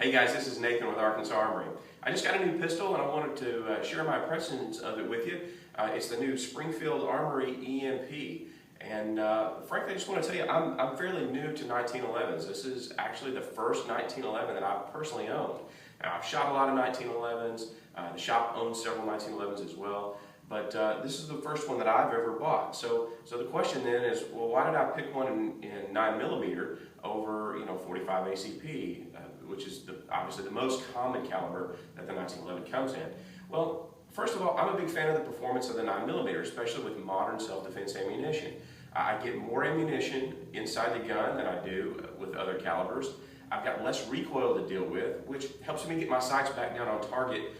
Hey guys, this is Nathan with Arkansas Armory. I just got a new pistol and I wanted to share my impressions of it with you. It's the new Springfield Armory EMP. And frankly, I just want to tell you, I'm fairly new to 1911s. This is actually the first 1911 that I've personally owned. Now, I've shot a lot of 1911s. The shop owns several 1911s as well. But this is the first one that I've ever bought. So the question then is, well, why did I pick one in 9mm over 45 ACP, which is obviously the most common caliber that the 1911 comes in? Well, first of all, I'm a big fan of the performance of the 9mm, especially with modern self-defense ammunition. I get more ammunition inside the gun than I do with other calibers. I've got less recoil to deal with, which helps me get my sights back down on target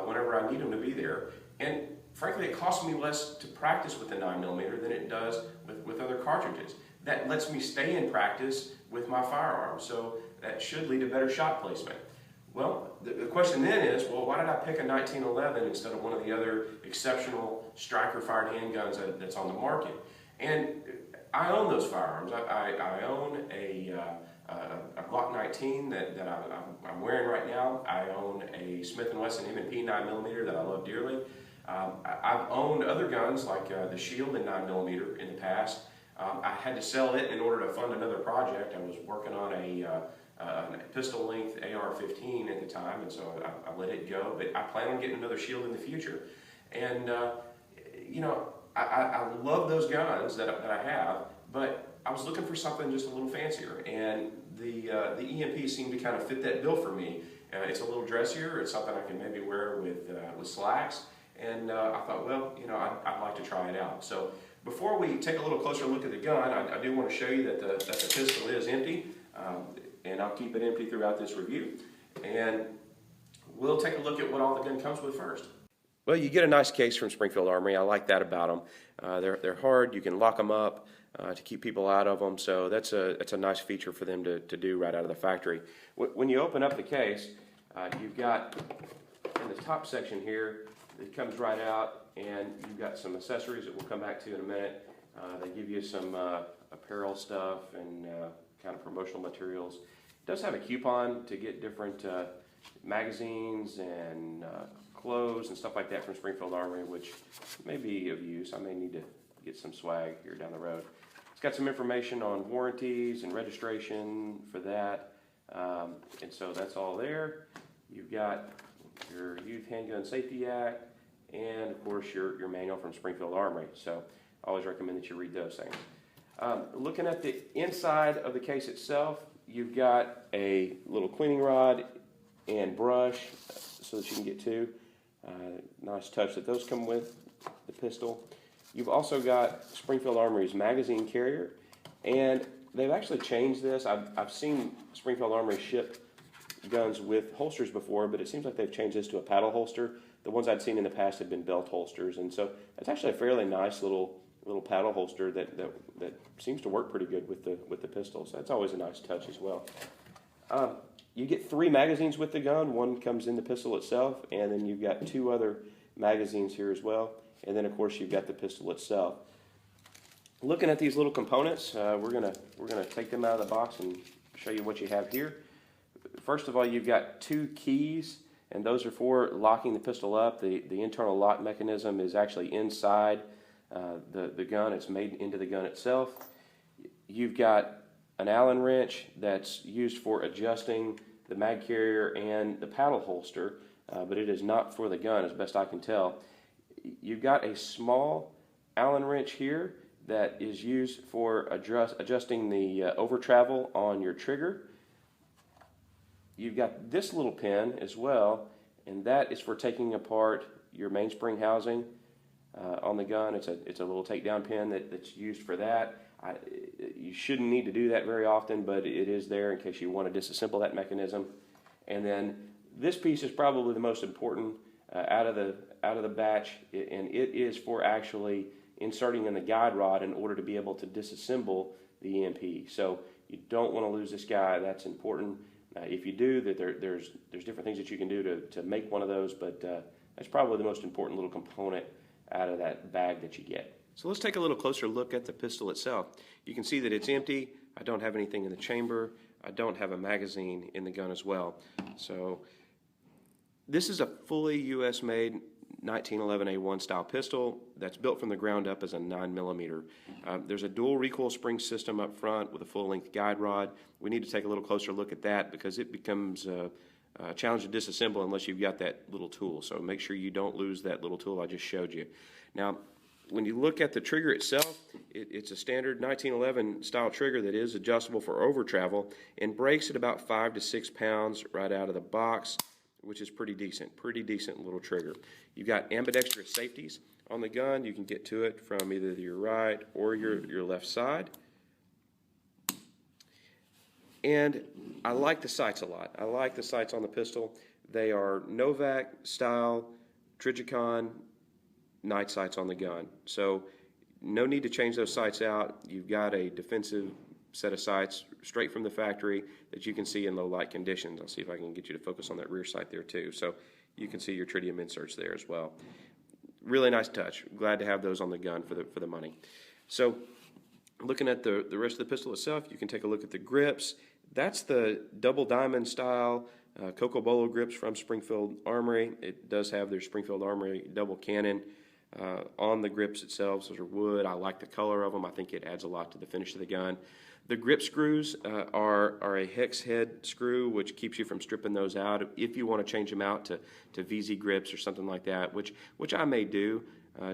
whenever I need them to be there. And frankly, it costs me less to practice with the 9mm than it does with other cartridges. That lets me stay in practice with my firearm, so that should lead to better shot placement. Well, the question then is, well, why did I pick a 1911 instead of one of the other exceptional striker-fired handguns that's on the market? And I own those firearms. I own a Glock 19 that I'm wearing right now. I own a Smith & Wesson M&P 9mm that I love dearly. I've owned other guns like the Shield in 9mm in the past. I had to sell it in order to fund another project. I was working on a pistol length AR-15 at the time, and so I let it go. But I plan on getting another Shield in the future. And I love those guns that I have, but I was looking for something just a little fancier, and the EMP seemed to kind of fit that bill for me. It's a little dressier. It's something I can maybe wear with slacks. And I thought, well, I'd like to try it out. So before we take a little closer look at the gun, I do want to show you that the pistol is empty, and I'll keep it empty throughout this review. And we'll take a look at what all the gun comes with first. Well, you get a nice case from Springfield Armory. I like that about them. They're hard. You can lock them up to keep people out of them. So that's a nice feature for them to do right out of the factory. When you open up the case, you've got in the top section here, it comes right out, and you've got some accessories that we'll come back to in a minute. They give you some apparel stuff and kind of promotional materials. It does have a coupon to get different magazines and clothes and stuff like that from Springfield Armory, which may be of use. I may need to get some swag here down the road. It's got some information on warranties and registration for that, and so that's all there. You've got your Youth Handgun Safety Act, and of course your manual from Springfield Armory. So I always recommend that you read those things. Looking at the inside of the case itself, you've got a little cleaning rod and brush so that you can get two. Nice touch that those come with the pistol. You've also got Springfield Armory's magazine carrier, and they've actually changed this. I've seen Springfield Armory ship guns with holsters before, but it seems like they've changed this to a paddle holster. The ones I'd seen in the past had been belt holsters, and so it's actually a fairly nice little paddle holster that seems to work pretty good with the pistol. So that's always a nice touch as well. You get 3 magazines with the gun. One comes in the pistol itself, and then you've got 2 other magazines here as well. And then of course you've got the pistol itself. Looking at these little components, we're gonna take them out of the box and show you what you have here. First of all, you've got 2 keys, and those are for locking the pistol up. The internal lock mechanism is actually inside the gun. It's made into the gun itself. You've got an Allen wrench that's used for adjusting the mag carrier and the paddle holster, but it is not for the gun as best I can tell. You've got a small Allen wrench here that is used for adjusting the over travel on your trigger. You've got this little pin as well, and that is for taking apart your mainspring housing on the gun. It's a little takedown pin that's used for that. You shouldn't need to do that very often, but it is there in case you want to disassemble that mechanism. And then this piece is probably the most important out of the batch, and it is for actually inserting in the guide rod in order to be able to disassemble the EMP. So you don't want to lose this guy. That's important. If you do, there's different things that you can do to make one of those, but that's probably the most important little component out of that bag that you get. So let's take a little closer look at the pistol itself. You can see that it's empty. I don't have anything in the chamber. I don't have a magazine in the gun as well. So this is a fully U.S. made 1911A1 style pistol that's built from the ground up as a 9mm. There's a dual recoil spring system up front with a full-length guide rod. We need to take a little closer look at that because it becomes a challenge to disassemble unless you've got that little tool. So make sure you don't lose that little tool I just showed you. Now, when you look at the trigger itself, it's a standard 1911 style trigger that is adjustable for over travel and breaks at about 5 to 6 pounds right out of the box, which is pretty decent little trigger. You've got ambidextrous safeties on the gun. You can get to it from either your right or your left side. And I like the sights a lot. I like the sights on the pistol. They are Novak style Trijicon night sights on the gun. So no need to change those sights out. You've got a defensive set of sights straight from the factory that you can see in low light conditions. I'll see if I can get you to focus on that rear sight there too. So you can see your tritium inserts there as well. Really nice touch. Glad to have those on the gun for the money. So looking at the rest of the pistol itself, you can take a look at the grips. That's the double diamond style Coco Bolo grips from Springfield Armory. It does have their Springfield Armory double cannon on the grips itself. Those are wood. I like the color of them. I think it adds a lot to the finish of the gun. The grip screws are a hex head screw, which keeps you from stripping those out if you want to change them out to VZ grips or something like that, which I may do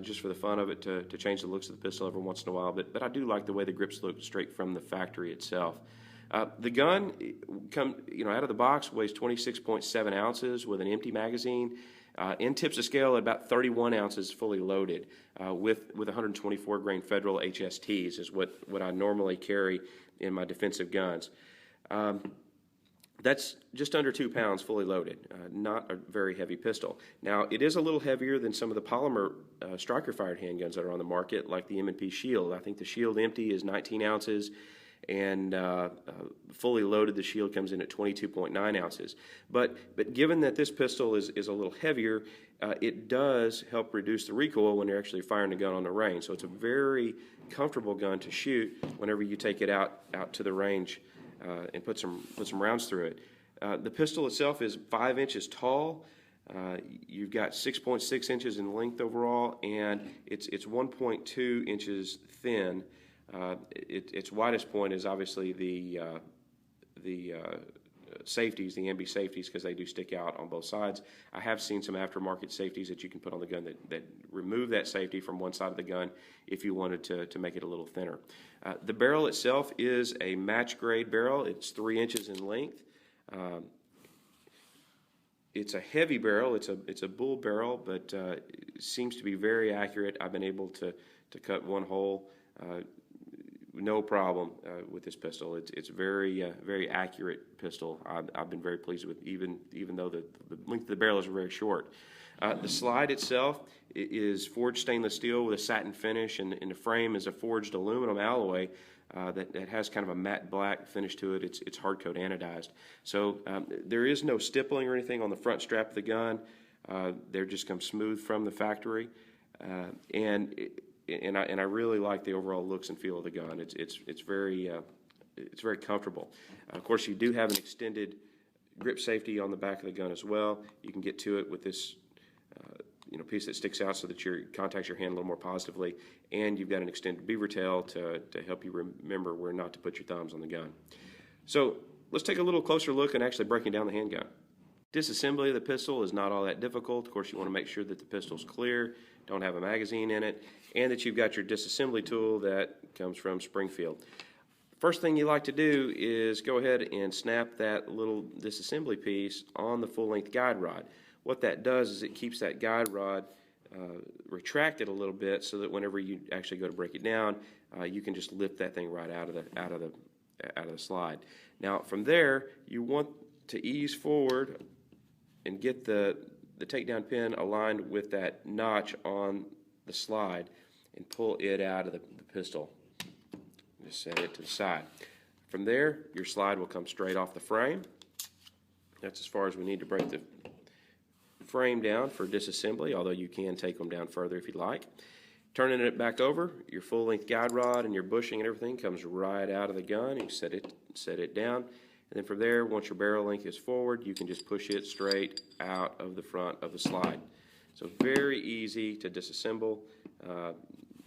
just for the fun of it to change the looks of the pistol every once in a while. But I do like the way the grips look straight from the factory itself. The gun, out of the box, weighs 26.7 ounces with an empty magazine. In tips of scale at about 31 ounces fully loaded with 124 grain Federal HSTs is what I normally carry in my defensive guns. That's just under 2 pounds fully loaded, not a very heavy pistol. Now, it is a little heavier than some of the polymer striker-fired handguns that are on the market, like the M&P Shield. I think the Shield empty is 19 ounces, and fully loaded, the Shield comes in at 22.9 ounces. But given that this pistol is a little heavier, it does help reduce the recoil when you're actually firing the gun on the range. So it's a very comfortable gun to shoot whenever you take it out to the range and put some rounds through it. The pistol itself is 5 inches tall. You've got 6.6 inches in length overall, and it's 1.2 inches thin. Its widest point is obviously the safeties, the ambi safeties, because they do stick out on both sides. I have seen some aftermarket safeties that you can put on the gun that remove that safety from one side of the gun if you wanted to make it a little thinner. The barrel itself is a match grade barrel. It's 3 inches in length. It's a heavy barrel. It's a bull barrel, but it seems to be very accurate. I've been able to cut one hole no problem with this pistol. It's very accurate pistol. I've been very pleased with, even though the length of the barrel is very short. The slide itself is forged stainless steel with a satin finish, and the frame is a forged aluminum alloy that has kind of a matte black finish to it. It's hard coat anodized. So there is no stippling or anything on the front strap of the gun. They just come smooth from the factory, and I really like the overall looks and feel of the gun. It's very comfortable. Of course, you do have an extended grip safety on the back of the gun as well. You can get to it with this piece that sticks out so that contacts your hand a little more positively, and you've got an extended beaver tail to help you remember where not to put your thumbs on the gun. So let's take a little closer look at actually breaking down the handgun. Disassembly of the pistol is not all that difficult. Of course, you want to make sure that the pistol's clear, don't have a magazine in it, and that you've got your disassembly tool that comes from Springfield. First thing you like to do is go ahead and snap that little disassembly piece on the full-length guide rod. What that does is it keeps that guide rod retracted a little bit so that whenever you actually go to break it down, you can just lift that thing right out of the slide. Now, from there, you want to ease forward and get the takedown pin aligned with that notch on the slide and pull it out of the pistol. Just set it to the side. From there, your slide will come straight off the frame. That's as far as we need to break the frame down for disassembly, although you can take them down further if you'd like. Turning it back over, your full-length guide rod and your bushing and everything comes right out of the gun. You set it down, And then from there, once your barrel link is forward, you can just push it straight out of the front of the slide. So very easy to disassemble,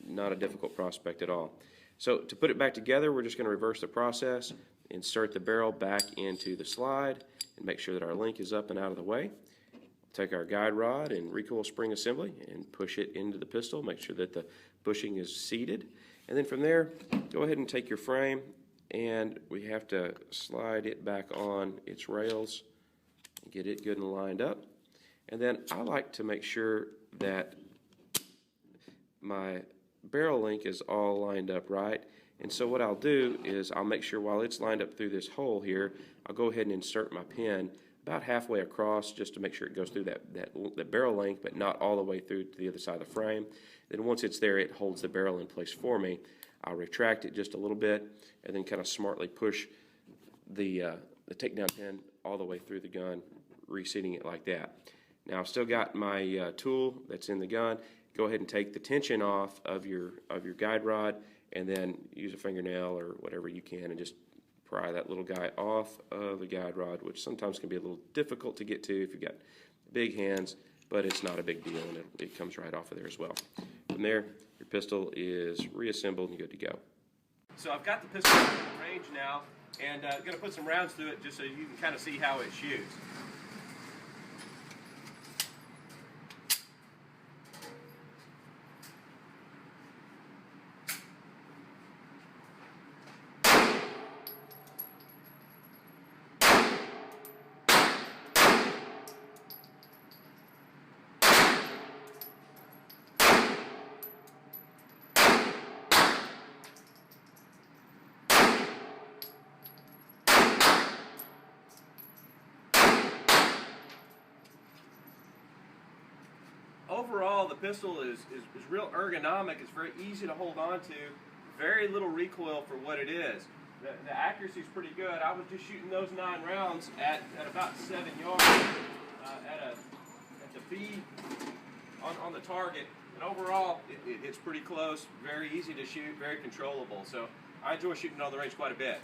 not a difficult prospect at all. So to put it back together, we're just going to reverse the process, insert the barrel back into the slide, and make sure that our link is up and out of the way. Take our guide rod and recoil spring assembly and push it into the pistol, make sure that the bushing is seated. And then from there, go ahead and take your frame, and we have to slide it back on its rails and get it good and lined up. And then I like to make sure that my barrel link is all lined up right. And so what I'll do is I'll make sure while it's lined up through this hole here, I'll go ahead and insert my pin about halfway across just to make sure it goes through that barrel length, but not all the way through to the other side of the frame. Then once it's there, it holds the barrel in place for me. I'll retract it just a little bit and then kind of smartly push the takedown pin all the way through the gun, reseating it like that. Now I've still got my tool that's in the gun. Go ahead and take the tension off of your guide rod, and then use a fingernail or whatever you can and just pry that little guy off of the guide rod, which sometimes can be a little difficult to get to if you've got big hands, but it's not a big deal, and it comes right off of there as well. From there, your pistol is reassembled and good to go. So I've got the pistol in range now, and I'm going to put some rounds through it just so you can kind of see how it shoots. Overall, the pistol is real ergonomic. It's very easy to hold on to. Very little recoil for what it is. The accuracy is pretty good. I was just shooting those 9 rounds at about 7 yards at the feed on the target. And overall, it's pretty close. Very easy to shoot. Very controllable. So I enjoy shooting on the range quite a bit.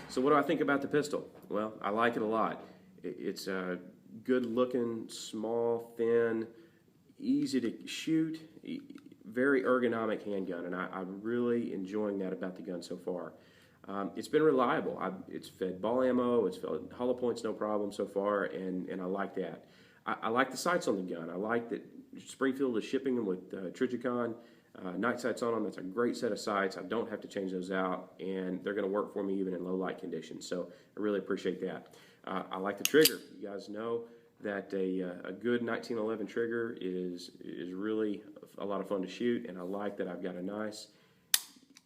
So what do I think about the pistol? Well, I like it a lot. It's a good-looking, small, thin, easy to shoot, very ergonomic handgun, and I'm really enjoying that about the gun so far. It's been reliable. It's fed ball ammo, it's fed hollow points no problem so far, and I like that. I like the sights on the gun. I like that Springfield is shipping them with Trijicon night sights on them. That's a great set of sights. I don't have to change those out, and they're going to work for me even in low light conditions, so I really appreciate that. I like the trigger. You guys know that a good 1911 trigger is really a lot of fun to shoot, and I like that I've got a nice,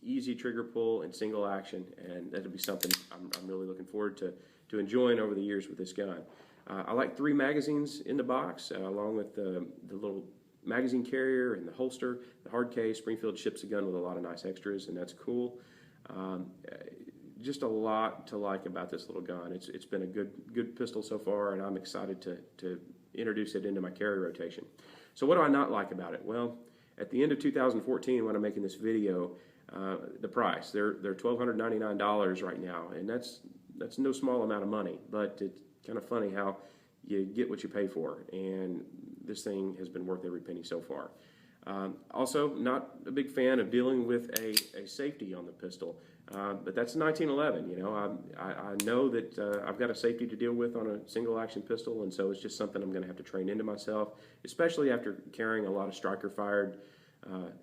easy trigger pull and single action, and that'll be something I'm really looking forward to enjoying over the years with this gun. I like 3 magazines in the box, along with the little magazine carrier and the holster, the hard case. Springfield ships a gun with a lot of nice extras, and that's cool. Just a lot to like about this little gun. It's been a good pistol so far, and I'm excited to introduce it into my carry rotation. So what do I not like about it? Well, at the end of 2014, when I'm making this video, the price, they're $1,299 right now, and that's no small amount of money, but it's kind of funny how you get what you pay for, and this thing has been worth every penny so far. Also, not a big fan of dealing with a safety on the pistol, but that's 1911. You know, I know that I've got a safety to deal with on a single action pistol, and so it's just something I'm going to have to train into myself, especially after carrying a lot of striker fired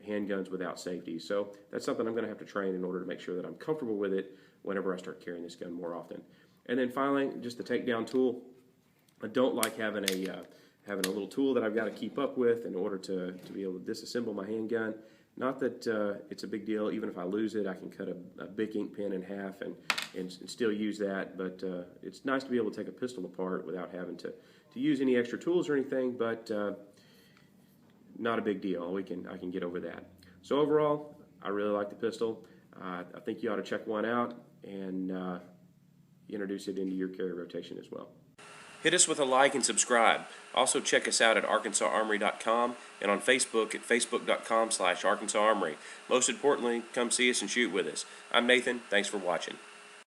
handguns without safety. So that's something I'm going to have to train in order to make sure that I'm comfortable with it whenever I start carrying this gun more often. And then finally, just the takedown tool. I don't like having a little tool that I've got to keep up with in order to be able to disassemble my handgun. Not that it's a big deal. Even if I lose it, I can cut a big ink pen in half and still use that. But it's nice to be able to take a pistol apart without having to use any extra tools or anything, but not a big deal. I can get over that. So overall, I really like the pistol. I think you ought to check one out and introduce it into your carry rotation as well. Hit us with a like and subscribe. Also check us out at ArkansasArmory.com and on Facebook at Facebook.com/ArkansasArmory. Most importantly, come see us and shoot with us. I'm Nathan. Thanks for watching.